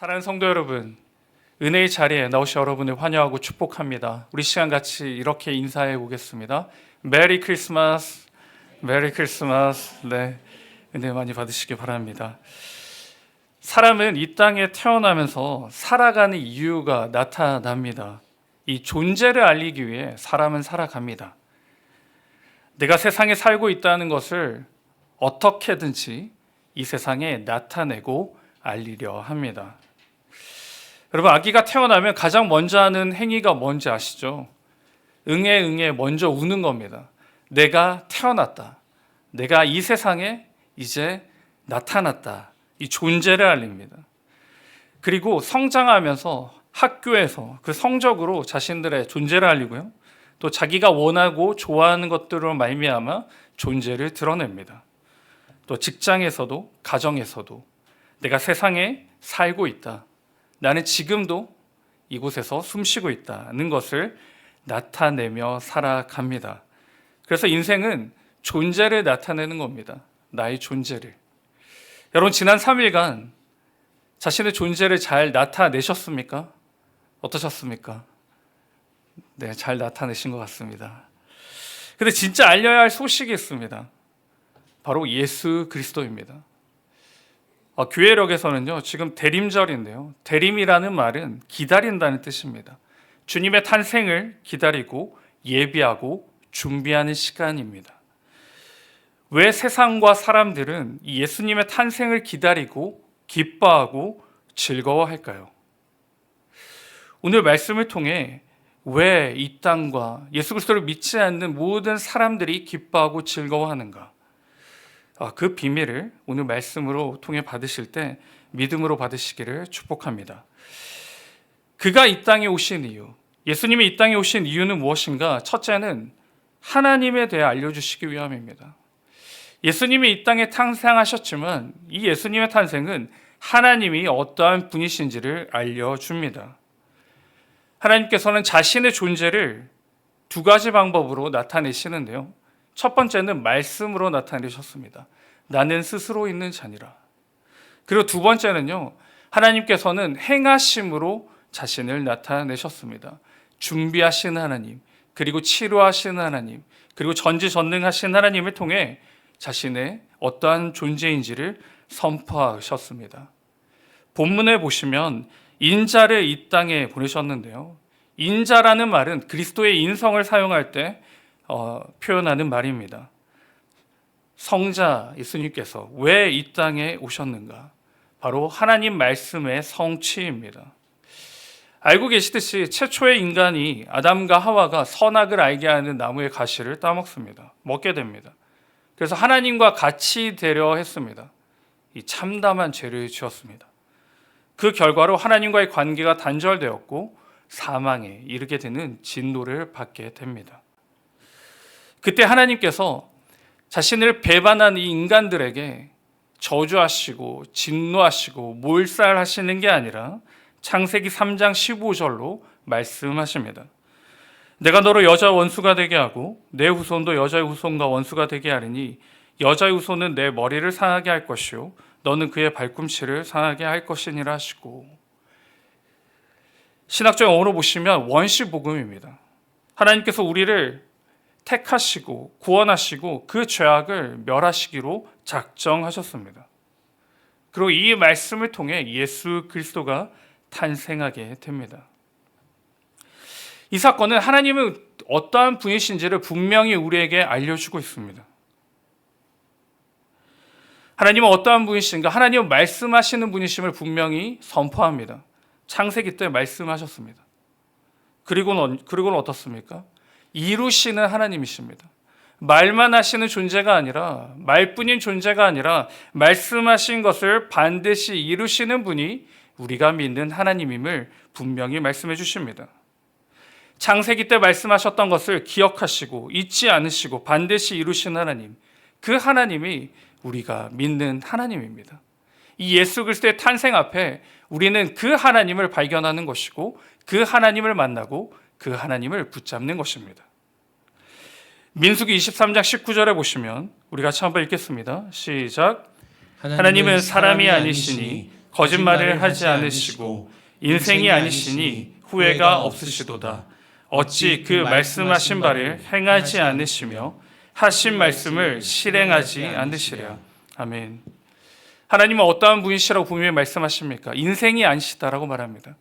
사랑하는 성도 여러분, 은혜의 자리에 나오신 여러분을 환영하고 축복합니다. 우리 시간 같이 이렇게 인사해 보겠습니다. 메리 크리스마스, 메리 크리스마스. 네, 은혜 많이 받으시기 바랍니다. 사람은 이 땅에 태어나면서 살아가는 이유가 나타납니다. 이 존재를 알리기 위해 사람은 살아갑니다. 내가 세상에 살고 있다는 것을 어떻게든지 이 세상에 나타내고 알리려 합니다. 여러분, 아기가 태어나면 가장 먼저 하는 행위가 뭔지 아시죠? 응애 먼저 우는 겁니다. 내가 태어났다. 내가 이 세상에 이제 나타났다. 이 존재를 알립니다. 그리고 성장하면서 학교에서 그 성적으로 자신들의 존재를 알리고요. 또 자기가 원하고 좋아하는 것들로 말미암아 존재를 드러냅니다. 또 직장에서도 가정에서도 내가 세상에 살고 있다. 나는 지금도 이곳에서 숨쉬고 있다는 것을 나타내며 살아갑니다. 그래서 인생은 존재를 나타내는 겁니다. 나의 존재를. 여러분, 지난 3일간 자신의 존재를 잘 나타내셨습니까? 어떠셨습니까? 네, 잘 나타내신 것 같습니다. 근데 진짜 알려야 할 소식이 있습니다. 바로 예수 그리스도입니다. 교회력에서는요, 지금 대림절인데요. 대림이라는 말은 기다린다는 뜻입니다. 주님의 탄생을 기다리고 예비하고 준비하는 시간입니다. 왜 세상과 사람들은 이 예수님의 탄생을 기다리고 기뻐하고 즐거워할까요? 오늘 말씀을 통해 왜 이 땅과 예수 그리스도를 믿지 않는 모든 사람들이 기뻐하고 즐거워하는가? 그 비밀을 오늘 말씀으로 통해 받으실 때 믿음으로 받으시기를 축복합니다. 그가 이 땅에 오신 이유, 예수님이 이 땅에 오신 이유는 무엇인가? 첫째는 하나님에 대해 알려주시기 위함입니다. 예수님이 이 땅에 탄생하셨지만 이 예수님의 탄생은 하나님이 어떠한 분이신지를 알려줍니다. 하나님께서는 자신의 존재를 두 가지 방법으로 나타내시는데요. 첫 번째는 말씀으로 나타내셨습니다. 나는 스스로 있는 자니라. 그리고 두 번째는요, 하나님께서는 행하심으로 자신을 나타내셨습니다. 준비하신 하나님, 그리고 치료하신 하나님, 그리고 전지전능하신 하나님을 통해 자신의 어떠한 존재인지를 선포하셨습니다. 본문에 보시면 인자를 이 땅에 보내셨는데요. 인자라는 말은 그리스도의 인성을 사용할 때 표현하는 말입니다. 성자 예수님께서 왜 이 땅에 오셨는가? 바로 하나님 말씀의 성취입니다. 알고 계시듯이 최초의 인간이 아담과 하와가 선악을 알게 하는 나무의 가시를 따먹습니다. 먹게 됩니다. 그래서 하나님과 같이 되려 했습니다. 이 참담한 죄를 지었습니다. 그 결과로 하나님과의 관계가 단절되었고 사망에 이르게 되는 진노를 받게 됩니다. 그때 하나님께서 자신을 배반한 이 인간들에게 저주하시고 진노하시고 몰살하시는 게 아니라 창세기 3장 15절로 말씀하십니다. 내가 너로 여자 원수가 되게 하고 내 후손도 여자의 후손과 원수가 되게 하리니 여자의 후손은 내 머리를 상하게 할 것이요 너는 그의 발꿈치를 상하게 할 것이니라 하시고, 신학적 용어로 보시면 원시복음입니다. 하나님께서 우리를 택하시고 구원하시고 그 죄악을 멸하시기로 작정하셨습니다. 그리고 이 말씀을 통해 예수 그리스도가 탄생하게 됩니다. 이 사건은 하나님은 어떠한 분이신지를 분명히 우리에게 알려주고 있습니다. 하나님은 어떠한 분이신가? 하나님은 말씀하시는 분이심을 분명히 선포합니다. 창세기 때 말씀하셨습니다. 그리고는 어떻습니까? 이루시는 하나님이십니다. 말만 하시는 존재가 아니라, 말뿐인 존재가 아니라 말씀하신 것을 반드시 이루시는 분이 우리가 믿는 하나님임을 분명히 말씀해 주십니다. 창세기 때 말씀하셨던 것을 기억하시고 잊지 않으시고 반드시 이루신 하나님, 그 하나님이 우리가 믿는 하나님입니다. 이 예수 그리스도의 탄생 앞에 우리는 그 하나님을 발견하는 것이고 그 하나님을 만나고 그 하나님을 붙잡는 것입니다. 민수기 23장 19절에 보시면 우리 같이 한번 읽겠습니다. 시작. 하나님은 사람이 아니시니 거짓말을 하지 않으시고 인생이 아니시니 후회가 없으시도다. 어찌 그 말씀하신 바를 행하지 않으시며 하신 말씀을 실행하지 않으시랴. 아멘. 하나님은 어떠한 분이시라고 분명히 말씀하십니까? 인생이 아니시다라고 말합니다.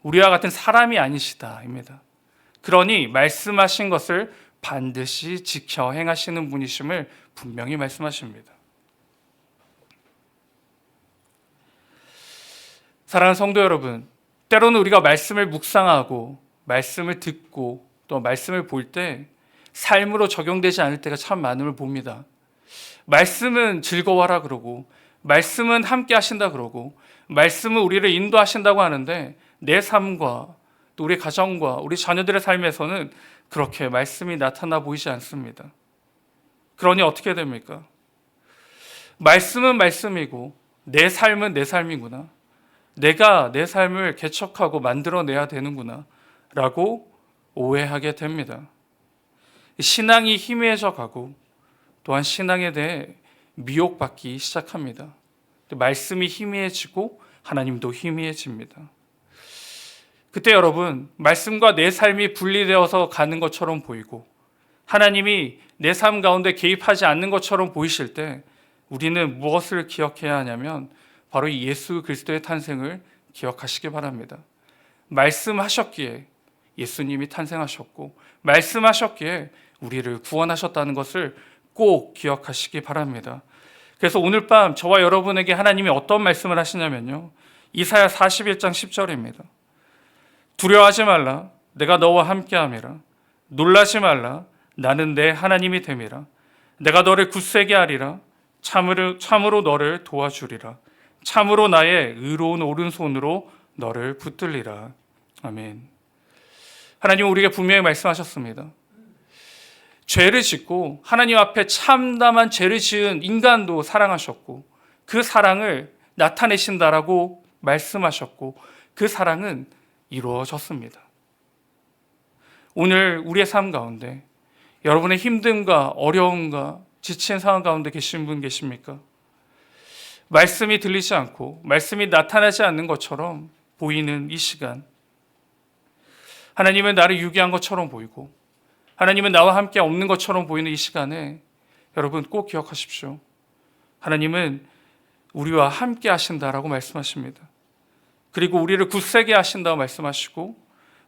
우리와 같은 사람이 아니시다입니다. 그러니 말씀하신 것을 반드시 지켜 행하시는 분이심을 분명히 말씀하십니다. 사랑하는 성도 여러분, 때로는 우리가 말씀을 묵상하고 말씀을 듣고 또 말씀을 볼 때 삶으로 적용되지 않을 때가 참 많음을 봅니다. 말씀은 즐거워하라 그러고 말씀은 함께 하신다 그러고 말씀은 우리를 인도하신다고 하는데 내 삶과 또 우리 가정과 우리 자녀들의 삶에서는 그렇게 말씀이 나타나 보이지 않습니다. 그러니 어떻게 됩니까? 말씀은 말씀이고 내 삶은 내 삶이구나. 내가 내 삶을 개척하고 만들어내야 되는구나 라고 오해하게 됩니다. 신앙이 희미해져 가고 또한 신앙에 대해 미혹받기 시작합니다. 말씀이 희미해지고 하나님도 희미해집니다. 그때 여러분, 말씀과 내 삶이 분리되어서 가는 것처럼 보이고 하나님이 내 삶 가운데 개입하지 않는 것처럼 보이실 때 우리는 무엇을 기억해야 하냐면 바로 이 예수 그리스도의 탄생을 기억하시기 바랍니다. 말씀하셨기에 예수님이 탄생하셨고 말씀하셨기에 우리를 구원하셨다는 것을 꼭 기억하시기 바랍니다. 그래서 오늘 밤 저와 여러분에게 하나님이 어떤 말씀을 하시냐면요, 이사야 41장 10절입니다. 두려워하지 말라, 내가 너와 함께함이라. 놀라지 말라, 나는 내 하나님이 됨이라. 내가 너를 굳세게 하리라. 참으로 너를 도와주리라. 참으로 나의 의로운 오른손으로 너를 붙들리라. 아멘. 하나님은 우리에게 분명히 말씀하셨습니다. 죄를 짓고 하나님 앞에 참담한 죄를 지은 인간도 사랑하셨고 그 사랑을 나타내신다라고 말씀하셨고 그 사랑은 이루어졌습니다. 오늘 우리의 삶 가운데 여러분의 힘듦과 어려움과 지친 상황 가운데 계신 분 계십니까? 말씀이 들리지 않고 말씀이 나타나지 않는 것처럼 보이는 이 시간, 하나님은 나를 유기한 것처럼 보이고 하나님은 나와 함께 없는 것처럼 보이는 이 시간에 여러분 꼭 기억하십시오. 하나님은 우리와 함께 하신다라고 말씀하십니다. 그리고 우리를 굳세게 하신다고 말씀하시고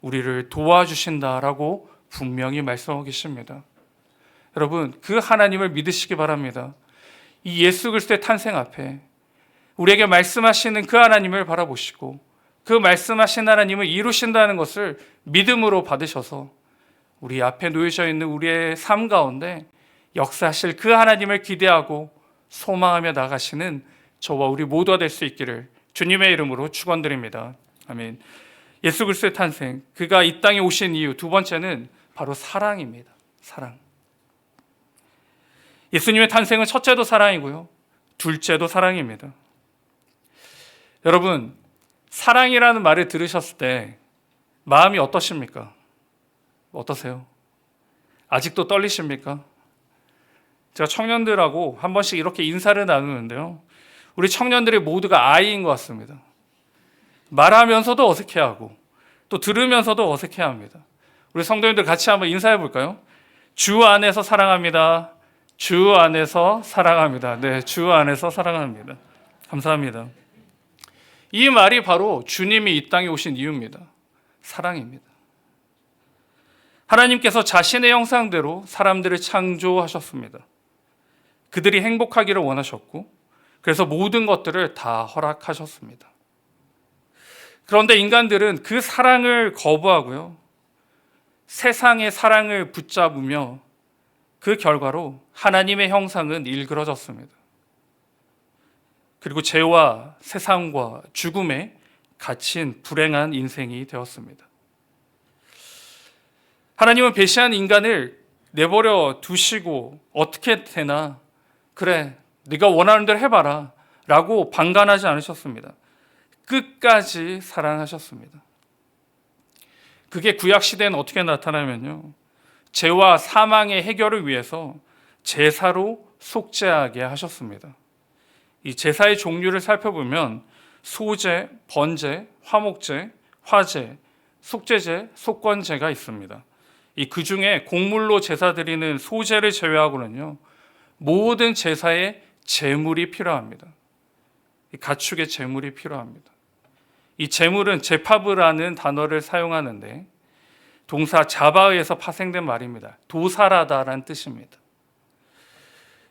우리를 도와주신다라고 분명히 말씀하고 계십니다. 여러분, 그 하나님을 믿으시기 바랍니다. 이 예수 그리스도의 탄생 앞에 우리에게 말씀하시는 그 하나님을 바라보시고 그 말씀하신 하나님을 이루신다는 것을 믿음으로 받으셔서 우리 앞에 놓여져 있는 우리의 삶 가운데 역사하실 그 하나님을 기대하고 소망하며 나가시는 저와 우리 모두가 될 수 있기를 주님의 이름으로 축원드립니다. 아멘. 예수 그리스도의 탄생, 그가 이 땅에 오신 이유 두 번째는 바로 사랑입니다. 사랑. 예수님의 탄생은 첫째도 사랑이고요, 둘째도 사랑입니다. 여러분, 사랑이라는 말을 들으셨을 때 마음이 어떠십니까? 어떠세요? 아직도 떨리십니까? 제가 청년들하고 한 번씩 이렇게 인사를 나누는데요, 우리 청년들이 모두가 아이인 것 같습니다. 말하면서도 어색해하고 또 들으면서도 어색해합니다. 우리 성도님들 같이 한번 인사해 볼까요? 주 안에서 사랑합니다. 주 안에서 사랑합니다. 네, 주 안에서 사랑합니다. 감사합니다. 이 말이 바로 주님이 이 땅에 오신 이유입니다. 사랑입니다. 하나님께서 자신의 형상대로 사람들을 창조하셨습니다. 그들이 행복하기를 원하셨고 그래서 모든 것들을 다 허락하셨습니다. 그런데 인간들은 그 사랑을 거부하고요, 세상의 사랑을 붙잡으며 그 결과로 하나님의 형상은 일그러졌습니다. 그리고 죄와 세상과 죽음에 갇힌 불행한 인생이 되었습니다. 하나님은 배신한 인간을 내버려 두시고 어떻게 되나, 그래 네가 원하는 대로 해봐라 라고 방관하지 않으셨습니다. 끝까지 사랑하셨습니다. 그게 구약시대에는 어떻게 나타나면요, 죄와 사망의 해결을 위해서 제사로 속죄하게 하셨습니다. 이 제사의 종류를 살펴보면 소제, 번제, 화목제, 화제, 속제제, 속건제가 있습니다. 그 중에 곡물로 제사 드리는 소제를 제외하고는요, 모든 제사에 제물이 필요합니다. 가축의 제물이 필요합니다. 이 제물은 제파브라는 단어를 사용하는데 동사 자바에서 파생된 말입니다. 도살하다라는 뜻입니다.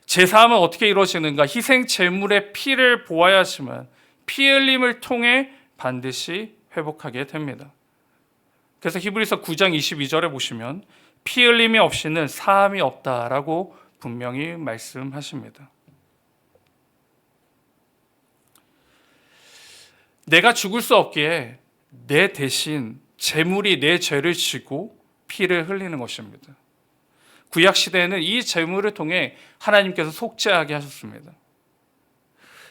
제사함은 어떻게 이루어지는가? 희생 제물의 피를 보아야지만 피 흘림을 통해 반드시 회복하게 됩니다. 그래서 히브리서 9장 22절에 보시면 피 흘림이 없이는 사함이 없다라고 분명히 말씀하십니다. 내가 죽을 수 없기에 내 대신 제물이 내 죄를 지고 피를 흘리는 것입니다. 구약 시대에는 이 제물을 통해 하나님께서 속죄하게 하셨습니다.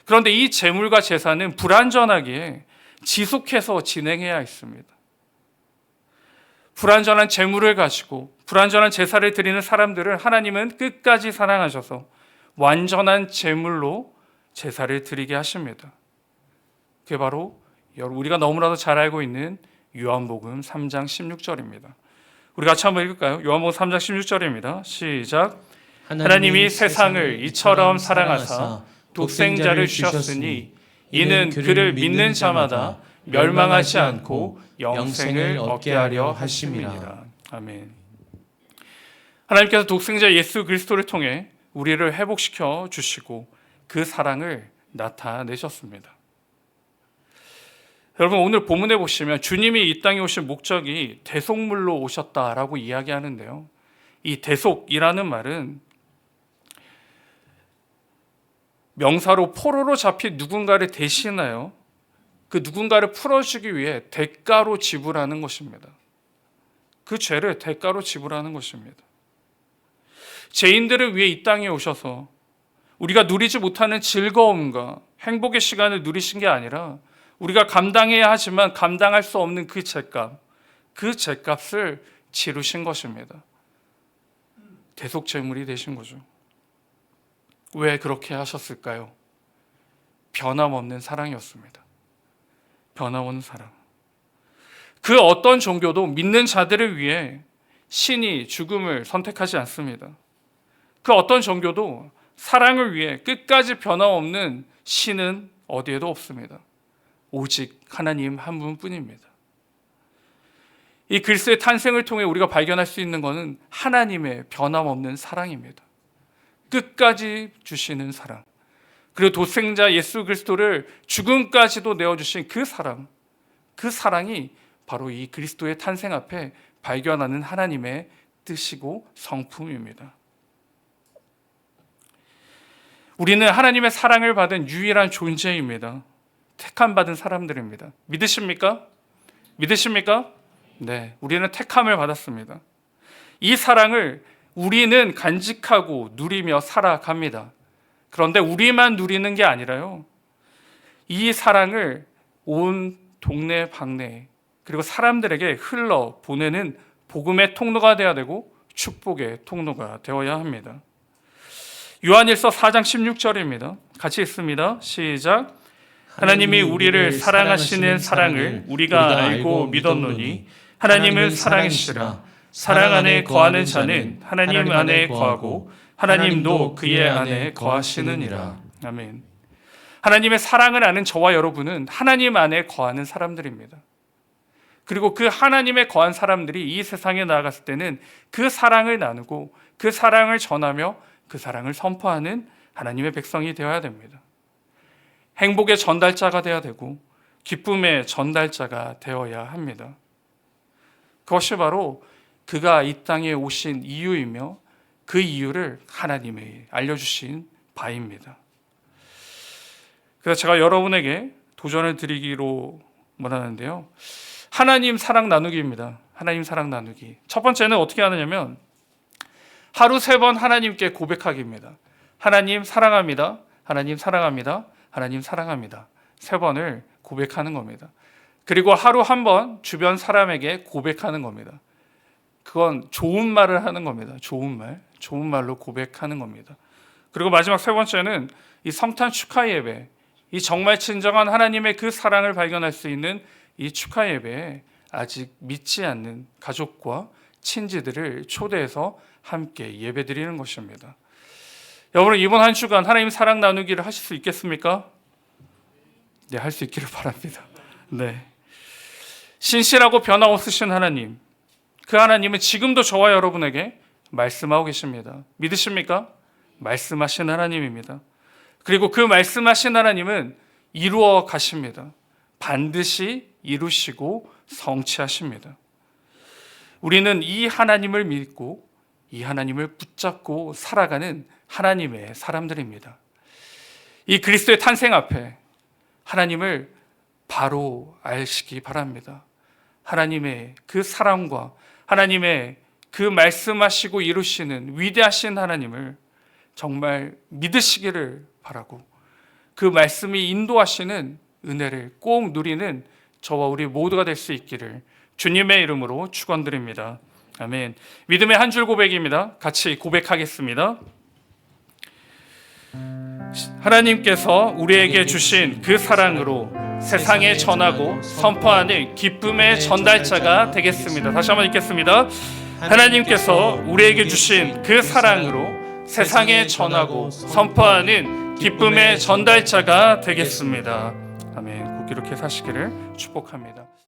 그런데 이 제물과 제사는 불완전하기에 지속해서 진행해야 했습니다. 불완전한 제물을 가지고 불완전한 제사를 드리는 사람들을 하나님은 끝까지 사랑하셔서 완전한 제물로 제사를 드리게 하십니다. 그게 바로 우리가 너무나도 잘 알고 있는 요한복음 3장 16절입니다. 우리 같이 한번 읽을까요? 요한복음 3장 16절입니다. 시작. 하나님이 세상을 이처럼 사랑하사 독생자를 주셨으니 이는 그를 믿는 자마다 멸망하지 않고 영생을 얻게 하려 하심이니라. 아멘. 하나님께서 독생자 예수 그리스도를 통해 우리를 회복시켜 주시고 그 사랑을 나타내셨습니다. 여러분, 오늘 본문에 보시면 주님이 이 땅에 오신 목적이 대속물로 오셨다라고 이야기하는데요. 이 대속이라는 말은 명사로 포로로 잡힌 누군가를 대신하여 그 누군가를 풀어주기 위해 대가로 지불하는 것입니다. 그 죄를 대가로 지불하는 것입니다. 죄인들을 위해 이 땅에 오셔서 우리가 누리지 못하는 즐거움과 행복의 시간을 누리신 게 아니라 우리가 감당해야 하지만 감당할 수 없는 그 죄값을 치르신 것입니다. 대속제물이 되신 거죠. 왜 그렇게 하셨을까요? 변함없는 사랑이었습니다. 변함없는 사랑. 그 어떤 종교도 믿는 자들을 위해 신이 죽음을 선택하지 않습니다. 그 어떤 종교도 사랑을 위해 끝까지 변함없는 신은 어디에도 없습니다. 오직 하나님 한 분뿐입니다. 이 그리스도의 탄생을 통해 우리가 발견할 수 있는 것은 하나님의 변함없는 사랑입니다. 끝까지 주시는 사랑. 그리고 독생자 예수 그리스도를 죽음까지도 내어주신 그 사랑. 그 사랑이 바로 이 그리스도의 탄생 앞에 발견하는 하나님의 뜻이고 성품입니다. 우리는 하나님의 사랑을 받은 유일한 존재입니다. 택함받은 사람들입니다. 믿으십니까? 믿으십니까? 네, 우리는 택함을 받았습니다. 이 사랑을 우리는 간직하고 누리며 살아갑니다. 그런데 우리만 누리는 게 아니라요, 이 사랑을 온 동네 방네 그리고 사람들에게 흘러 보내는 복음의 통로가 되어야 되고 축복의 통로가 되어야 합니다. 요한일서 4장 16절입니다. 같이 읽습니다. 시작. 하나님이 우리를 사랑하시는 사랑을 우리가 알고 믿었노니 하나님은 사랑이시라. 사랑 안에 거하는 자는 하나님 안에 거하고 하나님도 그의 안에 거하시느니라. 아멘. 하나님의 사랑을 아는 저와 여러분은 하나님 안에 거하는 사람들입니다. 그리고 그 하나님에 거한 사람들이 이 세상에 나아갔을 때는 그 사랑을 나누고 그 사랑을 전하며 그 사랑을 선포하는 하나님의 백성이 되어야 됩니다. 행복의 전달자가 되어야 되고 기쁨의 전달자가 되어야 합니다. 그것이 바로 그가 이 땅에 오신 이유이며 그 이유를 하나님이 알려주신 바입니다. 그래서 제가 여러분에게 도전을 드리기로 원하는데요, 하나님 사랑 나누기입니다. 하나님 사랑 나누기. 첫 번째는 어떻게 하느냐면 하루 3번 하나님께 고백하기입니다. 하나님 사랑합니다. 하나님 사랑합니다. 하나님 사랑합니다. 3번을 고백하는 겁니다. 그리고 하루 1번 주변 사람에게 고백하는 겁니다. 그건 좋은 말을 하는 겁니다. 좋은 말로 고백하는 겁니다. 그리고 마지막 3번째는 이 성탄 축하 예배, 이 정말 진정한 하나님의 그 사랑을 발견할 수 있는 이 축하 예배에 아직 믿지 않는 가족과 친지들을 초대해서 함께 예배드리는 것입니다. 여러분, 이번 한 주간 하나님 사랑 나누기를 하실 수 있겠습니까? 네, 할 수 있기를 바랍니다. 네. 신실하고 변화없으신 하나님, 그 하나님은 지금도 저와 여러분에게 말씀하고 계십니다. 믿으십니까? 말씀하신 하나님입니다. 그리고 그 말씀하신 하나님은 이루어 가십니다. 반드시 이루시고 성취하십니다. 우리는 이 하나님을 믿고 이 하나님을 붙잡고 살아가는 하나님의 사람들입니다. 이 그리스도의 탄생 앞에 하나님을 바로 아시기 바랍니다. 하나님의 그 사랑과 하나님의 그 말씀하시고 이루시는 위대하신 하나님을 정말 믿으시기를 바라고 그 말씀이 인도하시는 은혜를 꼭 누리는 저와 우리 모두가 될 수 있기를 주님의 이름으로 축원드립니다. 아멘. 믿음의 한 줄 고백입니다. 같이 고백하겠습니다. 하나님께서 우리에게 주신 그 사랑으로 세상에 전하고 선포하는 기쁨의 전달자가 되겠습니다. 다시 한번 읽겠습니다. 하나님께서 우리에게 주신 그 사랑으로 세상에 전하고 선포하는 기쁨의 전달자가 되겠습니다. 아멘. 꼭 이렇게 사시기를 축복합니다.